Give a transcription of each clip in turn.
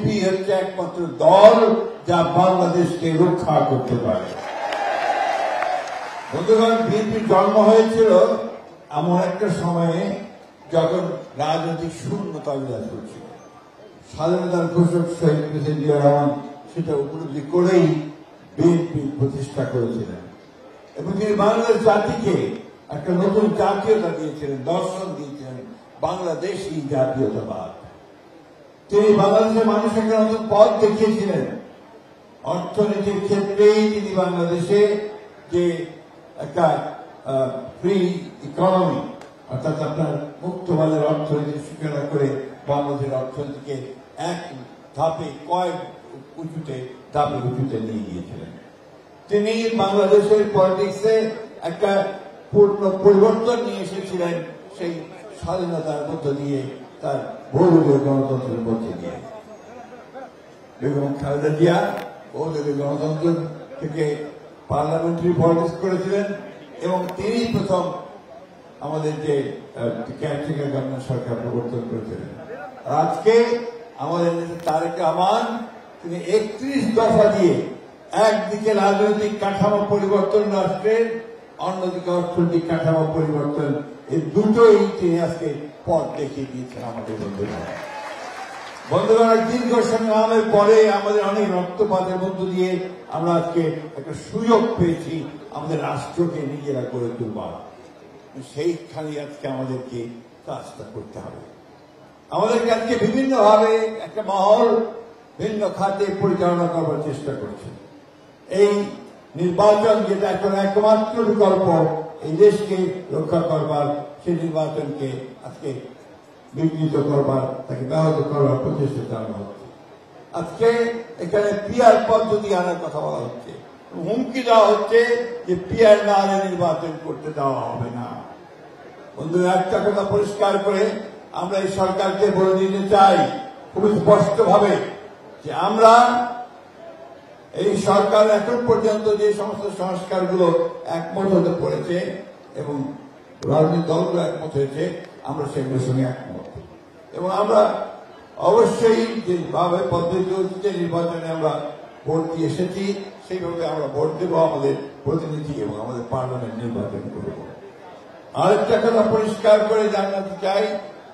BNP হচ্ছে একমাত্র দল যা বাংলাদেশকে রক্ষা করতে পারে। বন্ধুগণ, বিএনপির জন্ম হয়েছিল এমন একটা সময়ে যখন রাজনৈতিক শূন্যতা বিরাজ করছিল। স্বাধীনতার ঘোষক শহীদ প্রেসিডেন্ট জিয়া রহমান সেটা উপলব্ধি করেই বিএনপি প্রতিষ্ঠা করেছিলেন এবং তিনি বাংলাদেশ জাতিকে একটা নতুন জাতীয়তা দিয়েছিলেন, দর্শন দিয়েছিলেন, বাংলাদেশী জাতীয়তাবাদ। তিনি বাংলাদেশের মানুষের একটা নতুন পথ দেখিয়েছিলেন। অর্থনীতির ক্ষেত্রেই তিনি বাংলাদেশে যে একটা ফ্রি ইকোনমি অর্থাৎ আপনার মুক্তবাজার অর্থনীতি সূচনা করে বাংলাদেশের অর্থনীতিকে এক ধাপে কয়েক ধাপে উঁচুতে নিয়ে গিয়েছিলেন। তিনি বাংলাদেশের পলিটিক্সে একটা পূর্ণ পরিবর্তন নিয়ে এসেছিলেন সেই স্বাধীনতার মধ্য দিয়ে, তার বহুদলীয় গণতন্ত্রের মধ্যে দিয়ে। বেগম খালেদা জিয়া বহুদলীয় গণতন্ত্র থেকে পার্লামেন্টারি পলিটিক্স করেছিলেন এবং তিনি প্রথম আমাদের যে কেয়ারটেকার গভর্নমেন্ট সরকার প্রবর্তন করেছিলেন। আজকে আমাদের তারেক রহমান তিনি 31 দফা দিয়ে একদিকে রাজনৈতিক কাঠামো পরিবর্তন রাষ্ট্রের, অন্যদিকে অর্থনৈতিক কাঠামো পরিবর্তন, এই দুটোই তিনি আজকে পথ দেখিয়ে দিয়েছেন আমাদের বন্ধুগণ। দীর্ঘ সংগ্রামের পরে আমাদের অনেক রক্তপাতের মধ্য দিয়ে আমরা আজকে একটা সুযোগ পেয়েছি আমাদের রাষ্ট্রকে নিজেরা গড়ে তুলবার। সেইখানে আজকে আমাদেরকে কাজটা করতে হবে। আমাদেরকে আজকে বিভিন্নভাবে একটা মহল ভিন্ন খাতে পরিচালনা করবার চেষ্টা করছে। এই নির্বাচন যেটা এখন একমাত্র বিকল্প এই দেশকে রক্ষা করবার, সেই নির্বাচনকে আজকে বিঘ্নিত করবার, তাকে ব্যাহত করবার প্রচেষ্টা চালানো হচ্ছে। আজকে এখানে পিআর পদ্ধতি আনার কথা বলা হচ্ছে, হুমকি দেওয়া হচ্ছে যে পিআর না আনে নির্বাচন করতে দেওয়া হবে না। বন্ধুরা, একটা কথা পরিষ্কার করে আমরা এই সরকারকে বলে দিতে চাই খুবই স্পষ্ট ভাবে যে আমরা এই সরকার এখন পর্যন্ত যে সমস্ত সংস্কারগুলো একমত হতে পড়েছে এবং রাজনৈতিক দলগুলো একমত হয়েছে, আমরা সেগুলোর সঙ্গে একমত এবং আমরা অবশ্যই যেভাবে পদ্ধতি হচ্ছে নির্বাচনে আমরা ভোট দিয়ে এসেছি সেইভাবে আমরা ভোট দেব, আমাদের প্রতিনিধি এবং আমাদের পার্লামেন্ট নির্বাচন করব। আরেকটা কথা পরিষ্কার করে জানাতে চাই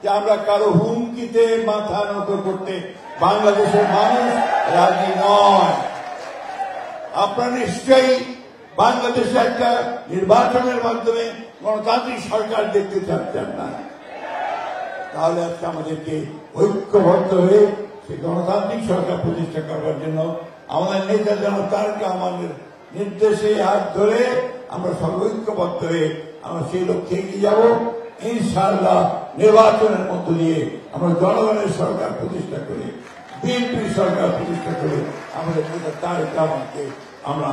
যে আমরা কারো হুমকিতে মাথা নত করতে বাংলাদেশের মানুষ রাজি নয়। আপনারা নিশ্চয়ই বাংলাদেশে একটা নির্বাচনের মাধ্যমে গণতান্ত্রিক সরকার দেখতে চাচ্ছেন না। তাহলে আজকে আমাদেরকে ঐক্যবদ্ধ হয়ে সেই গণতান্ত্রিক সরকার প্রতিষ্ঠা করবার জন্য আমাদের নেতা জনাব তারেক রহমানের নির্দেশে হাত ধরে আমরা সর্বৈক্যবদ্ধ হয়ে আমরা সেই লক্ষ্যে এগিয়ে যাব। ইনশাআল্লাহ নির্বাচনের মধ্য দিয়ে আমরা জনগণের সরকার প্রতিষ্ঠা করে, বিএনপির সরকার প্রতিষ্ঠা করে আমাদের নেতা তারেক রহমানকে আমরা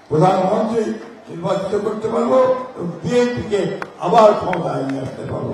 প্রধানমন্ত্রী নির্বাচিত করতে পারবো এবং বিএনপিকে আবার ক্ষমতায় নিয়ে আসতে পারবো।